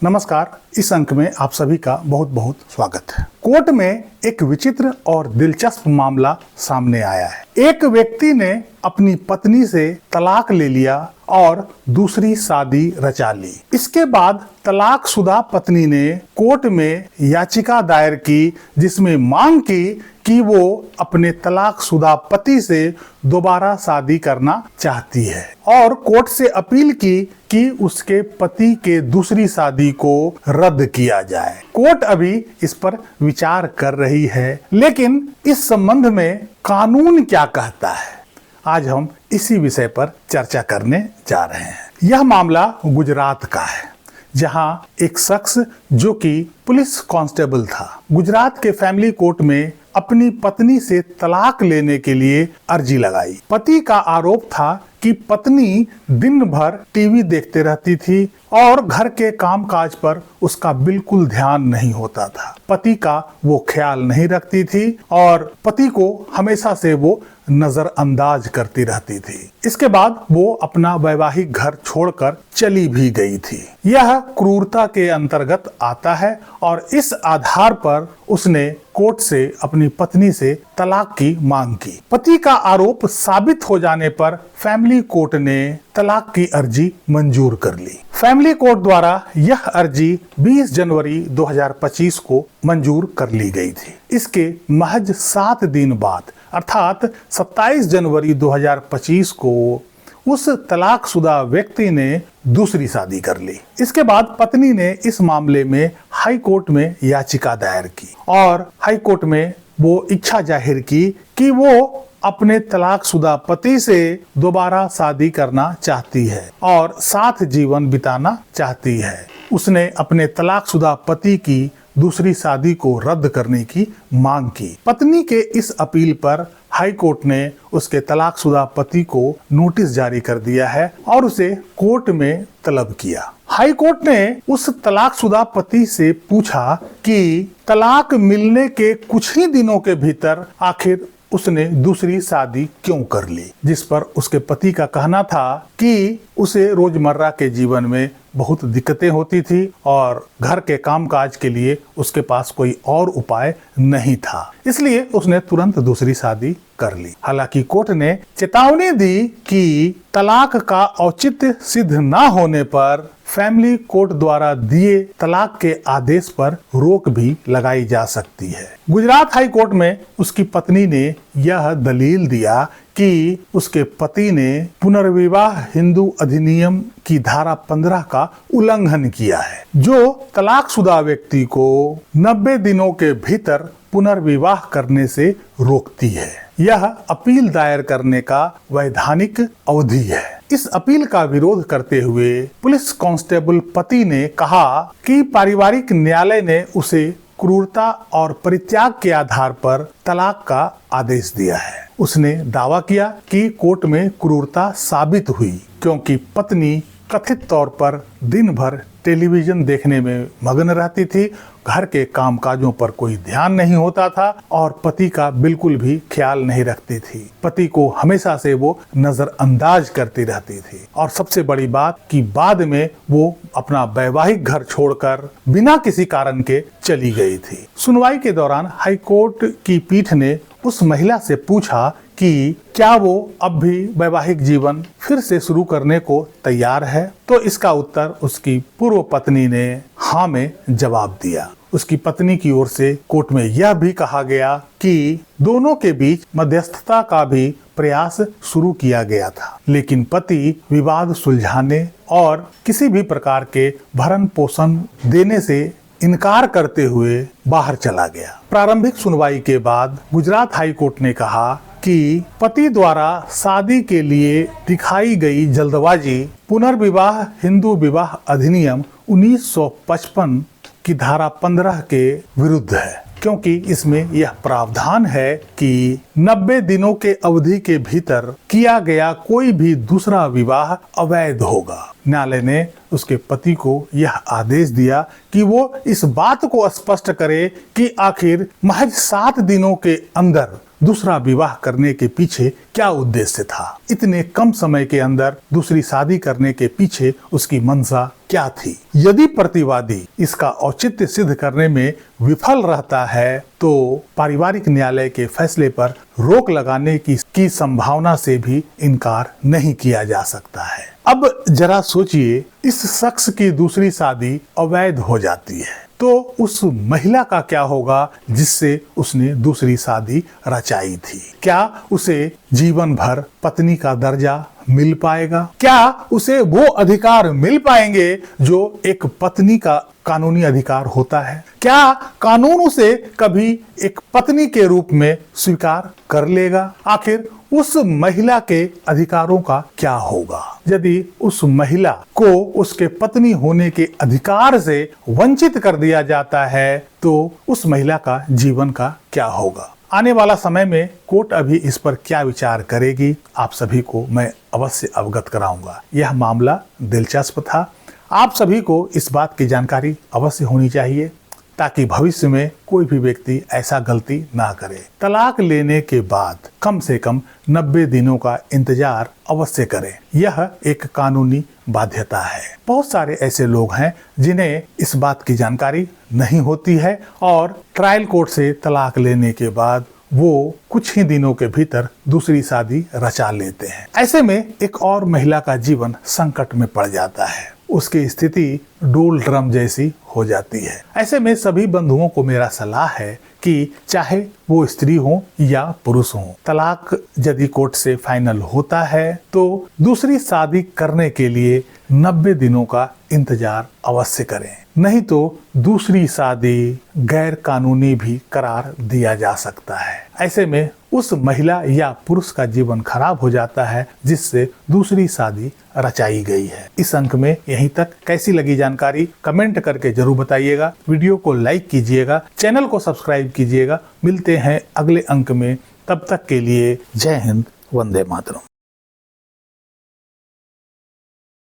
नमस्कार। इस अंक में आप सभी का बहुत बहुत स्वागत है। कोर्ट में एक विचित्र और दिलचस्प मामला सामने आया है। एक व्यक्ति ने अपनी पत्नी से तलाक ले लिया और दूसरी शादी रचा ली। इसके बाद तलाकशुदा पत्नी ने कोर्ट में याचिका दायर की, जिसमें मांग की कि वो अपने तलाकशुदा पति से दोबारा शादी करना चाहती है और कोर्ट से अपील की कि उसके पति के दूसरी शादी को रद्द किया जाए। कोर्ट अभी इस पर विचार कर रही है, लेकिन इस संबंध में कानून क्या कहता है, आज हम इसी विषय पर चर्चा करने जा रहे हैं। यह मामला गुजरात का है, जहां एक शख्स जो कि पुलिस कांस्टेबल था, गुजरात के फैमिली कोर्ट में अपनी पत्नी से तलाक लेने के लिए अर्जी लगाई। पति का आरोप था कि पत्नी दिन भर टीवी देखते रहती थी और घर के कामकाज पर उसका बिल्कुल ध्यान नहीं होता था। पति का वो ख्याल नहीं रखती थी और पति को हमेशा से वो नजरअंदाज करती रहती थी। इसके बाद वो अपना वैवाहिक घर छोड़कर चली भी गई थी। यह क्रूरता के अंतर्गत आता है और इस आधार पर उसने कोर्ट से अपनी पत्नी से तलाक की मांग की। पति का आरोप साबित हो जाने पर फैमिली कोर्ट ने तलाक की अर्जी मंजूर कर ली। फैमिली कोर्ट द्वारा यह अर्जी 20 जनवरी 2025 को मंजूर कर ली गई थी। इसके महज 7 दिन बाद अर्थात 27 जनवरी 2025 को उस तलाकशुदा व्यक्ति ने दूसरी शादी कर ली। इसके बाद पत्नी ने इस मामले में हाई कोर्ट में याचिका दायर की और हाई कोर्ट में वो इच्छा जाहिर की कि वो अपने तलाकशुदा पति से दोबारा शादी करना चाहती है और साथ जीवन बिताना चाहती है। उसने अपने तलाकशुदा पति की दूसरी शादी को रद्द करने की मांग की। पत्नी के इस अपील पर हाई कोर्ट ने उसके तलाकशुदा पति को नोटिस जारी कर दिया है और उसे कोर्ट में तलब किया। हाई कोर्ट ने उस तलाकशुदा पति से पूछा कि तलाक मिलने के कुछ ही दिनों के भीतर आखिर उसने दूसरी शादी क्यों कर ली, जिस पर उसके पति का कहना था कि उसे रोजमर्रा के जीवन में बहुत दिक्कतें होती थी और घर के कामकाज के लिए उसके पास कोई और उपाय नहीं था, इसलिए उसने तुरंत दूसरी शादी कर ली। हालांकि कोर्ट ने चेतावनी दी कि तलाक का औचित्य सिद्ध न होने पर फैमिली कोर्ट द्वारा दिए तलाक के आदेश पर रोक भी लगाई जा सकती है। गुजरात हाई कोर्ट में उसकी पत्नी ने यह दलील दिया कि उसके पति ने पुनर्विवाह हिंदू अधिनियम की धारा 15 का उल्लंघन किया है, जो तलाकशुदा व्यक्ति को 90 दिनों के भीतर पुनर्विवाह करने से रोकती है। यह अपील दायर करने का वैधानिक अवधि है। इस अपील का विरोध करते हुए पुलिस कांस्टेबल पति ने कहा कि पारिवारिक न्यायालय ने उसे क्रूरता और परित्याग के आधार पर तलाक का आदेश दिया है। उसने दावा किया कि कोर्ट में क्रूरता साबित हुई क्योंकि पत्नी कथित तौर पर दिन भर टेलीविजन देखने में मगन रहती थी, घर के कामकाजों पर कोई ध्यान नहीं होता था और पति का बिल्कुल भी ख्याल नहीं रखती थी। पति को हमेशा से वो नजरअंदाज करती रहती थी और सबसे बड़ी बात कि बाद में वो अपना वैवाहिक घर छोड़कर बिना किसी कारण के चली गई थी। सुनवाई के दौरान हाई कोर्ट की पीठ ने उस महिला से पूछा कि क्या वो अब भी वैवाहिक जीवन फिर से शुरू करने को तैयार है, तो इसका उत्तर उसकी पूर्व पत्नी ने हाँ में जवाब दिया। उसकी पत्नी की ओर से कोर्ट में यह भी कहा गया कि दोनों के बीच मध्यस्थता का भी प्रयास शुरू किया गया था, लेकिन पति विवाद सुलझाने और किसी भी प्रकार के भरण पोषण देने से इनकार करते हुए बाहर चला गया। प्रारंभिक सुनवाई के बाद गुजरात हाई कोर्ट ने कहा कि पति द्वारा शादी के लिए दिखाई गई जल्दबाजी पुनर्विवाह हिंदू विवाह अधिनियम 1955 की धारा 15 के विरुद्ध है, क्योंकि इसमें यह प्रावधान है कि 90 दिनों के अवधि के भीतर किया गया कोई भी दूसरा विवाह अवैध होगा। न्यायालय ने उसके पति को यह आदेश दिया कि वो इस बात को स्पष्ट करे कि आखिर महज 7 दिनों के अंदर दूसरा विवाह करने के पीछे क्या उद्देश्य था। इतने कम समय के अंदर दूसरी शादी करने के पीछे उसकी मंशा क्या थी। यदि प्रतिवादी इसका औचित्य सिद्ध करने में विफल रहता है तो पारिवारिक न्यायालय के फैसले पर रोक लगाने की संभावना से भी इनकार नहीं किया जा सकता है। अब जरा सोचिए, इस शख्स की दूसरी शादी अवैध हो जाती है तो उस महिला का क्या होगा जिससे उसने दूसरी शादी रचाई थी। क्या उसे जीवन भर पत्नी का दर्जा मिल पाएगा? क्या उसे वो अधिकार मिल पाएंगे जो एक पत्नी का कानूनी अधिकार होता है? क्या कानून उसे कभी एक पत्नी के रूप में स्वीकार कर लेगा? आखिर उस महिला के अधिकारों का क्या होगा? यदि उस महिला को उसके पत्नी होने के अधिकार से वंचित कर दिया जाता है तो उस महिला का जीवन का क्या होगा? आने वाला समय में कोर्ट अभी इस पर क्या विचार करेगी, आप सभी को मैं अवश्य अवगत कराऊंगा। यह मामला दिलचस्प था। आप सभी को इस बात की जानकारी अवश्य होनी चाहिए ताकि भविष्य में कोई भी व्यक्ति ऐसा गलती ना करे। तलाक लेने के बाद कम से कम 90 दिनों का इंतजार अवश्य करें। यह एक कानूनी बाध्यता है। बहुत सारे ऐसे लोग हैं जिन्हें इस बात की जानकारी नहीं होती है और ट्रायल कोर्ट से तलाक लेने के बाद वो कुछ ही दिनों के भीतर दूसरी शादी रचा लेते हैं। ऐसे में एक और महिला का जीवन संकट में पड़ जाता है। उसकी स्थिति डोल ड्रम जैसी हो जाती है। ऐसे में सभी बंधुओं को मेरा सलाह है कि चाहे वो स्त्री हो या पुरुष हो, तलाक यदि कोर्ट से फाइनल होता है तो दूसरी शादी करने के लिए 90 दिनों का इंतजार अवश्य करें, नहीं तो दूसरी शादी गैर कानूनी भी करार दिया जा सकता है। ऐसे में उस महिला या पुरुष का जीवन खराब हो जाता है जिससे दूसरी शादी रचाई गई है। इस अंक में यहीं तक। कैसी लगी जानकारी कमेंट करके जरूर बताइएगा। वीडियो को लाइक कीजिएगा, चैनल को सब्सक्राइब कीजिएगा। मिलते हैं अगले अंक में, तब तक के लिए जय हिंद, वंदे मातरम।